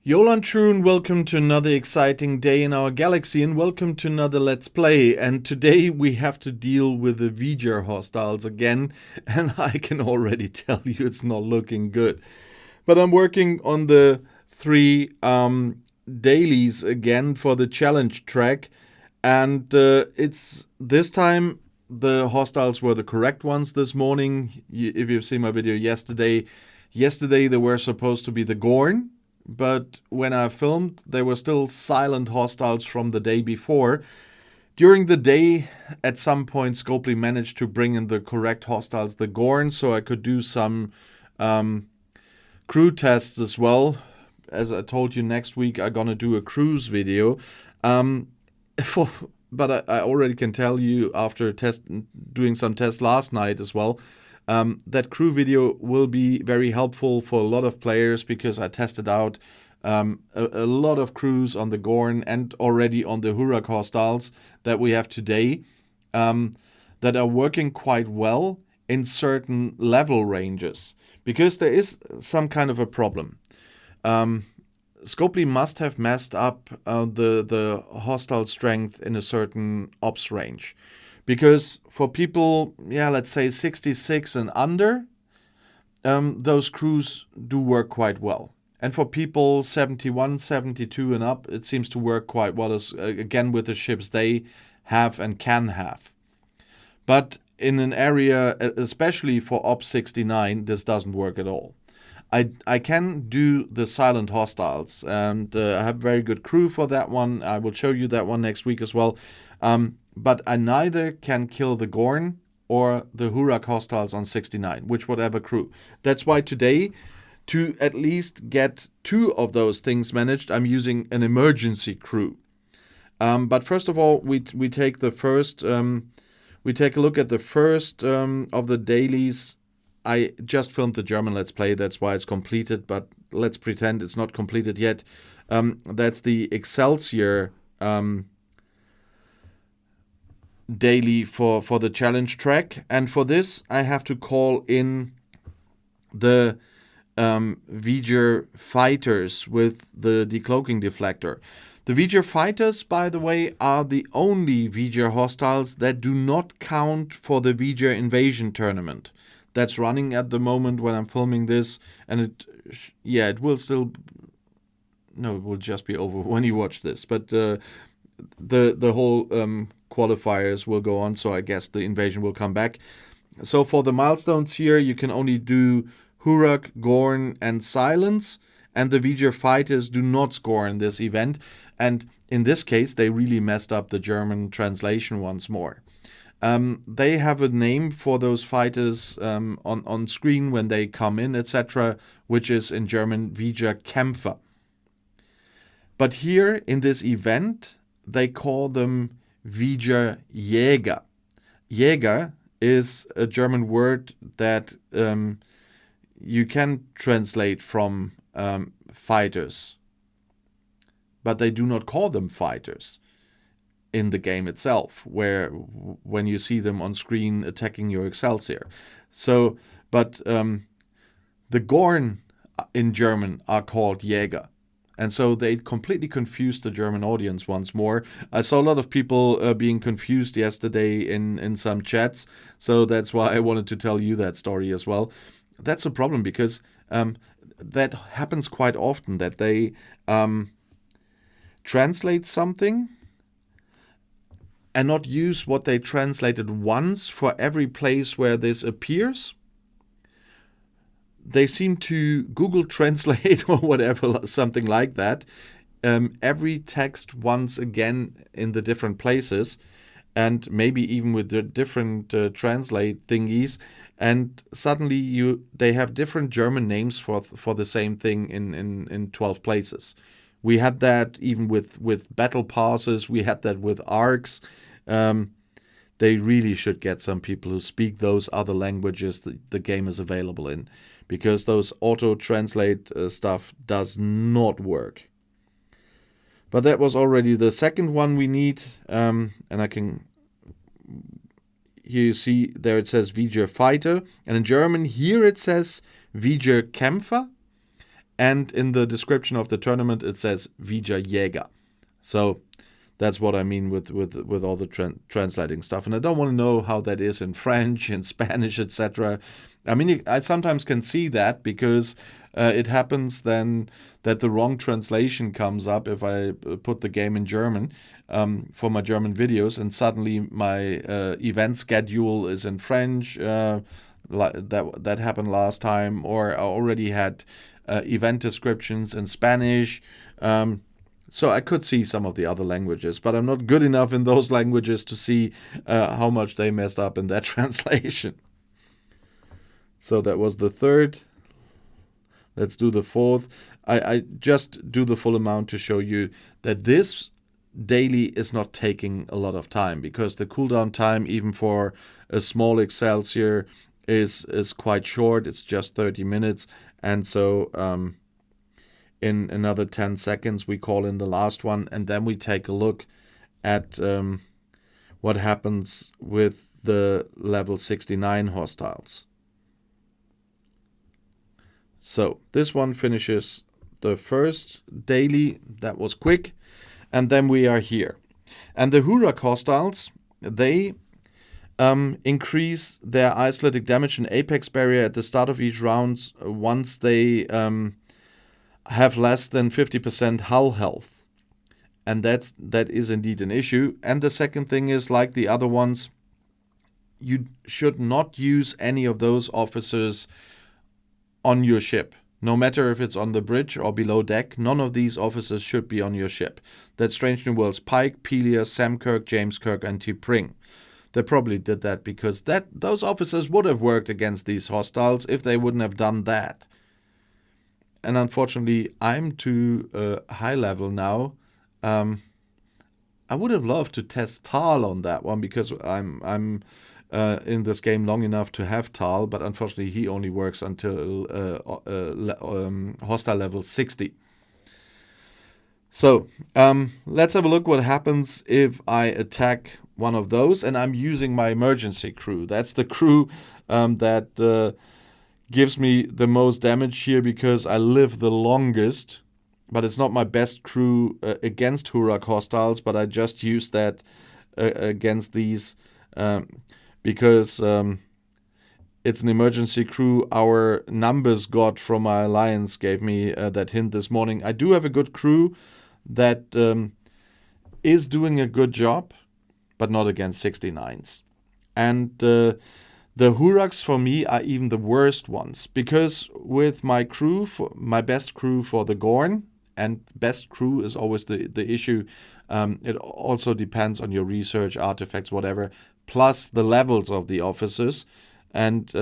Yolan Trun, welcome to another exciting day in our galaxy and welcome to another Let's Play. And today we have to deal with the ger hostiles again, and I can already tell you it's not looking good. But I'm working on the three dailies again for the challenge track, and it's this time the hostiles were the correct ones this morning. If you've seen my video yesterday they were supposed to be the Gorn. But when I filmed, they were still silent hostiles from the day before. During the day, at some point, Scopely managed to bring in the correct hostiles, the Gorn, so I could do some crew tests as well. As I told you, next week I'm gonna do a cruise video. But I already can tell you after doing some tests last night as well, that crew video will be very helpful for a lot of players because I tested out a lot of crews on the Gorn and already on the Hurak hostiles that we have today that are working quite well in certain level ranges, because there is some kind of a problem. Scopely must have messed up the hostile strength in a certain ops range. Because for people, let's say 66 and under, those crews do work quite well. And for people 71, 72 and up, it seems to work quite well, again with the ships they have and can have. But in an area, especially for Ops 69, this doesn't work at all. I can do the silent hostiles, and I have very good crew for that one. I will show you that one next week as well. But I neither can kill the Gorn or the Hurak hostiles on 69, whatever crew. That's why today, to at least get two of those things managed, I'm using an emergency crew. But first of all, we take the first. We take a look at the first of the dailies. I just filmed the German Let's Play, that's why it's completed, but let's pretend it's not completed yet. That's the Excelsior daily for the challenge track, and for this I have to call in the ger fighters with the decloaking deflector. The ger fighters, by the way, are the only ger hostiles that do not count for the ger invasion tournament. That's running at the moment when I'm filming this, and it will still, no, it will just be over when you watch this, but the whole qualifiers will go on, so I guess the invasion will come back. So for the milestones here, you can only do Hurak, Gorn, and Silence, and the ger fighters do not score in this event, and in this case, they really messed up the German translation once more. They have a name for those fighters on screen when they come in, etc., which is in German ger Kämpfer. But here in this event, they call them ger Jäger. Jäger is a German word that you can translate from fighters, but they do not call them fighters in the game itself, where when you see them on screen attacking your Excelsior. So, but the Gorn in German are called Jäger. And so they completely confused the German audience once more. I saw a lot of people being confused yesterday in some chats, so that's why I wanted to tell you that story as well. That's a problem, because that happens quite often, that they translate something and not use what they translated once for every place where this appears. They seem to Google Translate or whatever, something like that, every text once again in the different places, and maybe even with the different translate thingies, and suddenly they have different German names for the same thing in 12 places. We had that even with battle passes. We had that with arcs. They really should get some people who speak those other languages the game is available in, because those auto-translate stuff does not work. But that was already the second one we need, and I can... Here you see, there it says ger Fighter, and in German here it says ger Kämpfer, And in the description of the tournament, it says Vija Jäger. So that's what I mean with all the translating stuff. And I don't want to know how that is in French, in Spanish, etc. I mean, I sometimes can see that because it happens then that the wrong translation comes up if I put the game in German for my German videos, and suddenly my event schedule is in French. That happened last time, or I already had event descriptions in Spanish. So I could see some of the other languages, but I'm not good enough in those languages to see how much they messed up in that translation. So that was the third. Let's do the fourth. I just do the full amount to show you that this daily is not taking a lot of time, because the cooldown time, even for a small Excelsior, is quite short. It's just 30 minutes. And so in another 10 seconds, we call in the last one, and then we take a look at what happens with the level 69 hostiles. So this one finishes the first daily. That was quick. And then we are here. And the Hurak hostiles, they increase their isolated damage and apex barrier at the start of each round once they have less than 50% hull health. And that is indeed an issue. And the second thing is, like the other ones, you should not use any of those officers on your ship. No matter if it's on the bridge or below deck, none of these officers should be on your ship. That's Strange New Worlds Pike, Pelias, Sam Kirk, James Kirk, and T'Pring. They probably did that because those officers would have worked against these hostiles if they wouldn't have done that. And unfortunately, I'm too high level now. I would have loved to test Tal on that one, because I'm in this game long enough to have Tal, but unfortunately he only works until hostile level 60. So let's have a look what happens if I attack one of those, and I'm using my emergency crew. That's the crew that gives me the most damage here because I live the longest, but it's not my best crew against Hurak hostiles, but I just use that against these because it's an emergency crew. Our numbers god from my alliance gave me that hint this morning. I do have a good crew that is doing a good job, but not against 69s. And the Huraks for me are even the worst ones, because with my crew, my best crew for the Gorn, and best crew is always the issue. It also depends on your research, artifacts, whatever, plus the levels of the officers. And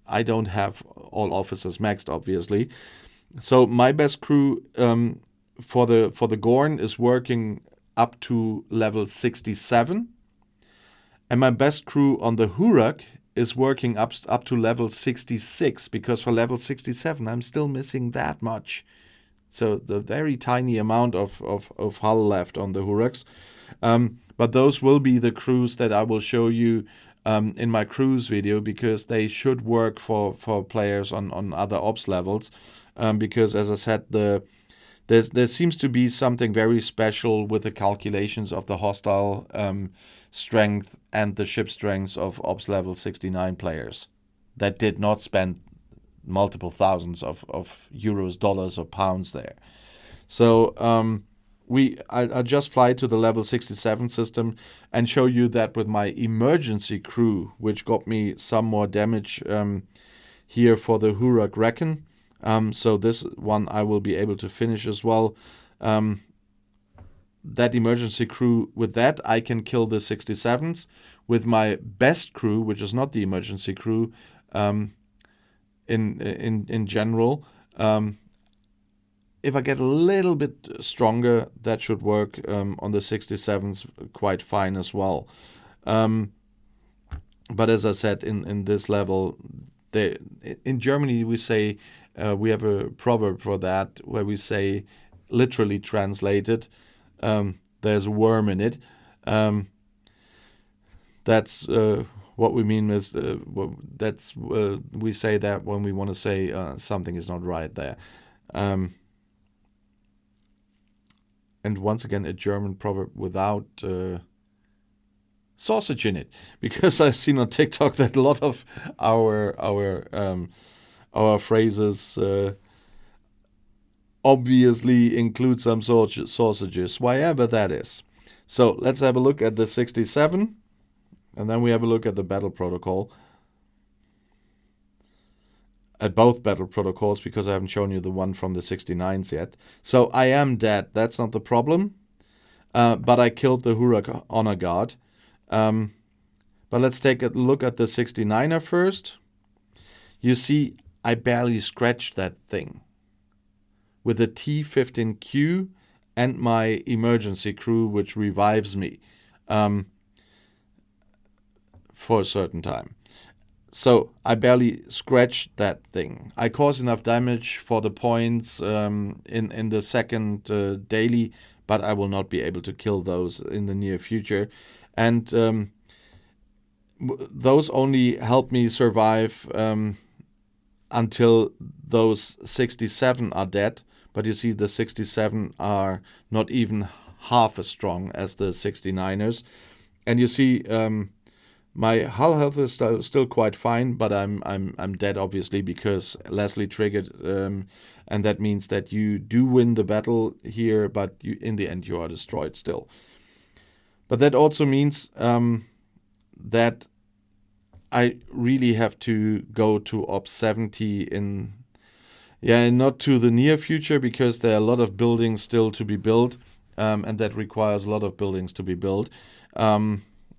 I don't have all officers maxed, obviously. So my best crew for the Gorn is working up to level 67. And my best crew on the Hurak is working up to level 66, because for level 67 I'm still missing that much. So the very tiny amount of hull left on the Huraks. But those will be the crews that I will show you in my crews video, because they should work for players on other ops levels. Because as I said, there seems to be something very special with the calculations of the hostile strength and the ship strengths of ops level 69 players that did not spend multiple thousands of euros, dollars, or pounds there. So I just fly to the level 67 system and show you that with my emergency crew, which got me some more damage here for the Hurak Reckon. So this one I will be able to finish as well. That emergency crew, with that I can kill the 67s. With my best crew, which is not the emergency crew, in general, if I get a little bit stronger, that should work on the 67s quite fine as well. But as I said, in this level, in Germany we say, we have a proverb for that, where we say, literally translated, there's a worm in it. That's what we mean is, we say that when we want to say something is not right there. And once again, a German proverb without sausage in it, because I've seen on TikTok that a lot of our phrases obviously include some sausages, wherever that is. So let's have a look at the 67, and then we have a look at the battle protocol. At both battle protocols, because I haven't shown you the one from the 69s yet. So I am dead. That's not the problem. But I killed the Hurak Honor Guard. But let's take a look at the 69er first. You see, I barely scratched that thing with a T-15Q and my emergency crew, which revives me for a certain time. So I barely scratched that thing. I caused enough damage for the points in the second daily, but I will not be able to kill those in the near future. And those only help me survive until those 67 are dead. But you see, the 67 are not even half as strong as the 69ers. And you see, my hull health is still quite fine, but I'm dead, obviously, because Leslie triggered, and that means that you do win the battle here, but in the end you are destroyed still. But that also means that I really have to go to Op 70 not to the near future, because there are a lot of buildings still to be built, and that requires a lot of buildings to be built.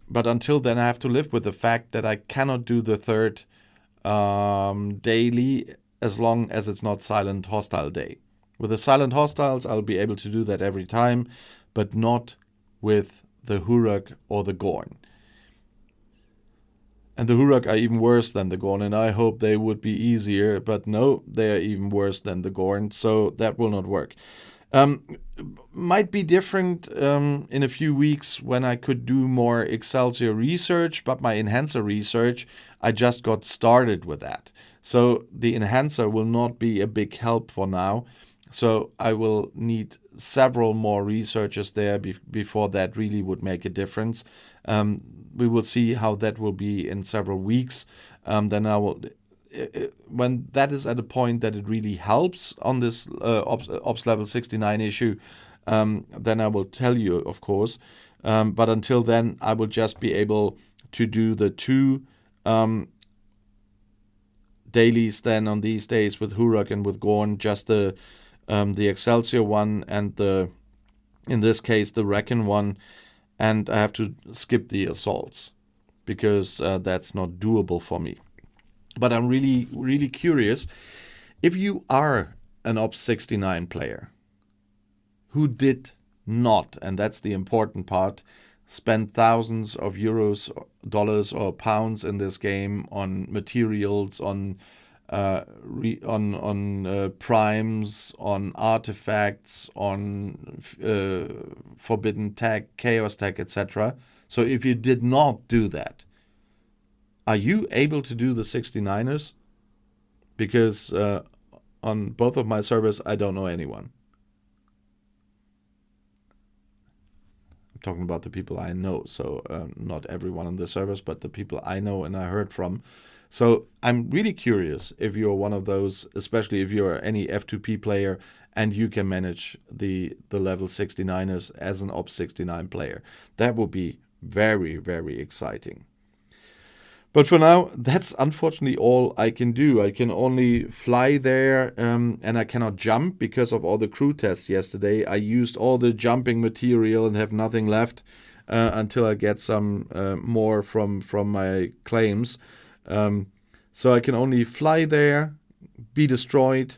But until then, I have to live with the fact that I cannot do the third daily as long as it's not Silent Hostile Day. With the Silent Hostiles, I'll be able to do that every time, but not with the Hurak or the Gorn. And the Hurak are even worse than the Gorn, and I hope they would be easier, but no, they are even worse than the Gorn, so that will not work. Might be different in a few weeks when I could do more Excelsior research, but my Enhancer research, I just got started with that. So the Enhancer will not be a big help for now. So I will need several more researchers there before that really would make a difference. We will see how that will be in several weeks. Then I will... when that is at a point that it really helps on this Ops Level 69 issue, then I will tell you, of course. But until then, I will just be able to do the two dailies then on these days with Hurak and with Gorn, just the Excelsior one and in this case, the Reckon one. And I have to skip the assaults because that's not doable for me. But I'm really, really curious, if you are an Ops 69 player who did not, and that's the important part, spend thousands of euros, dollars, or pounds in this game on materials, on primes, on artifacts, on forbidden tech, chaos tech, etc. So if you did not do that, are you able to do the 69ers? Because on both of my servers, I don't know anyone. I'm talking about the people I know, so not everyone on the servers, but the people I know and I heard from. So I'm really curious if you're one of those, especially if you're any F2P player and you can manage the level 69ers as an Ops 69 player. That would be very, very exciting. But for now, that's unfortunately all I can do. I can only fly there, and I cannot jump because of all the crew tests yesterday. I used all the jumping material and have nothing left until I get some more from my claims. So I can only fly there, be destroyed,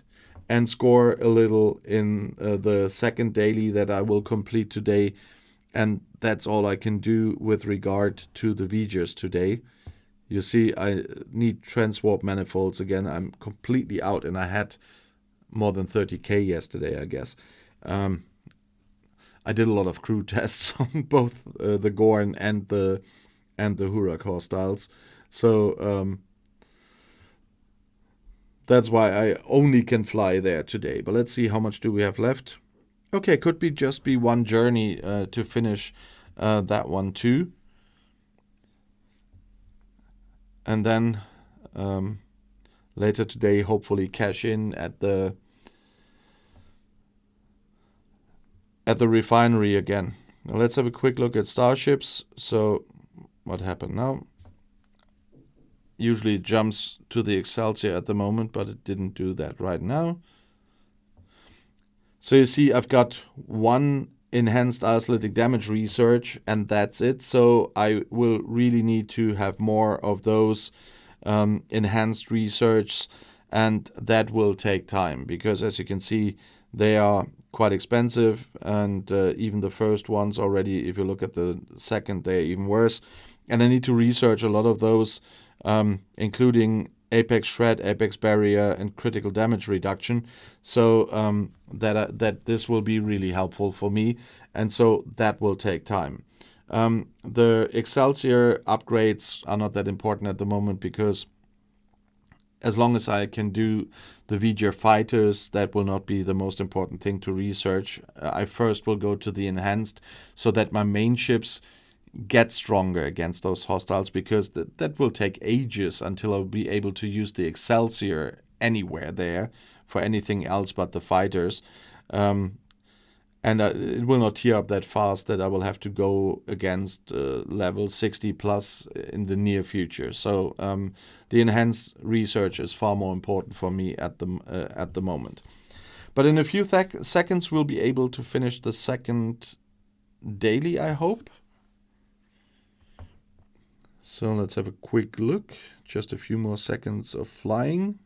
and score a little in the second daily that I will complete today. And that's all I can do with regard to the VGers today. You see, I need transwarp manifolds again. I'm completely out, and I had more than 30k yesterday, I guess. I did a lot of crew tests on both the Gorn and the Hurak hostiles. So That's why I only can fly there today. But let's see, how much do we have left? Okay, could be just be one journey to finish that one too. And then later today, hopefully cash in at the refinery again. Now let's have a quick look at starships. So what happened now? Usually it jumps to the Excelsior at the moment, but it didn't do that right now. So you see I've got one enhanced isolytic damage research, and that's it. So I will really need to have more of those enhanced research, and that will take time because, as you can see, they are quite expensive, and even the first ones already, if you look at the second, they're even worse. And I need to research a lot of those, including apex shred, apex barrier, and critical damage reduction, so that this will be really helpful for me, and so that will take time. The Excelsior upgrades are not that important at the moment because as long as I can do the ger fighters, that will not be the most important thing to research. I first will go to the enhanced so that my main ships get stronger against those hostiles, because that will take ages until I'll be able to use the Excelsior anywhere there for anything else but the fighters. And it will not tear up that fast that I will have to go against level 60 plus in the near future. So the enhanced research is far more important for me at the moment. But in a few seconds we'll be able to finish the second daily, I hope. So let's have a quick look. Just a few more seconds of flying.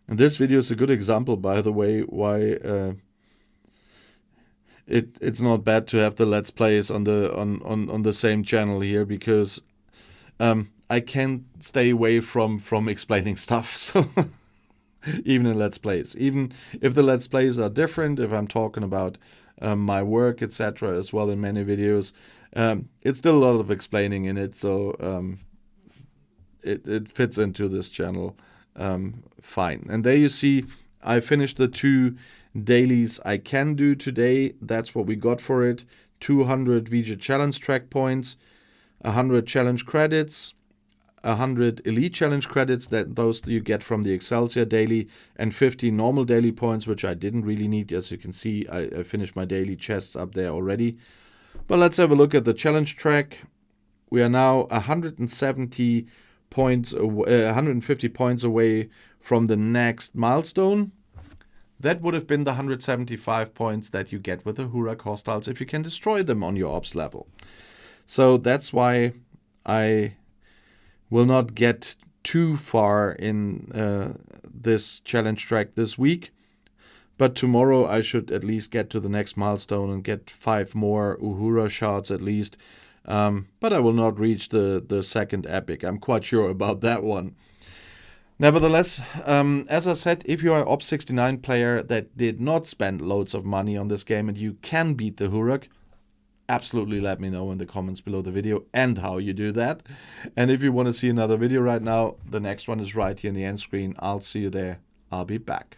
And this video is a good example, by the way, why it's not bad to have the Let's Plays on the same channel here, because I can't stay away from explaining stuff. So even in Let's Plays, even if the Let's Plays are different, if I'm talking about my work, etc., as well in many videos, it's still a lot of explaining in it. So it fits into this channel fine. And there you see I finished the 2 dailies I can do today. That's what we got for it. 200 ger challenge track points, 100 challenge credits, 100 elite challenge credits, that those you get from the Excelsior daily, and 50 normal daily points, which I didn't really need. As you can see, I finished my daily chests up there already. But let's have a look at the challenge track. We are now 170 points, 150 points away from the next milestone. That would have been the 175 points that you get with the Hurak hostiles if you can destroy them on your ops level. So that's why I will not get too far in this challenge track this week. But tomorrow I should at least get to the next milestone and get 5 more Uhura shards at least. But I will not reach the second epic. I'm quite sure about that one. Nevertheless, as I said, if you are an Ops 69 player that did not spend loads of money on this game and you can beat the Hurak, absolutely let me know in the comments below the video and how you do that. And if you want to see another video right now, the next one is right here in the end screen. I'll see you there. I'll be back.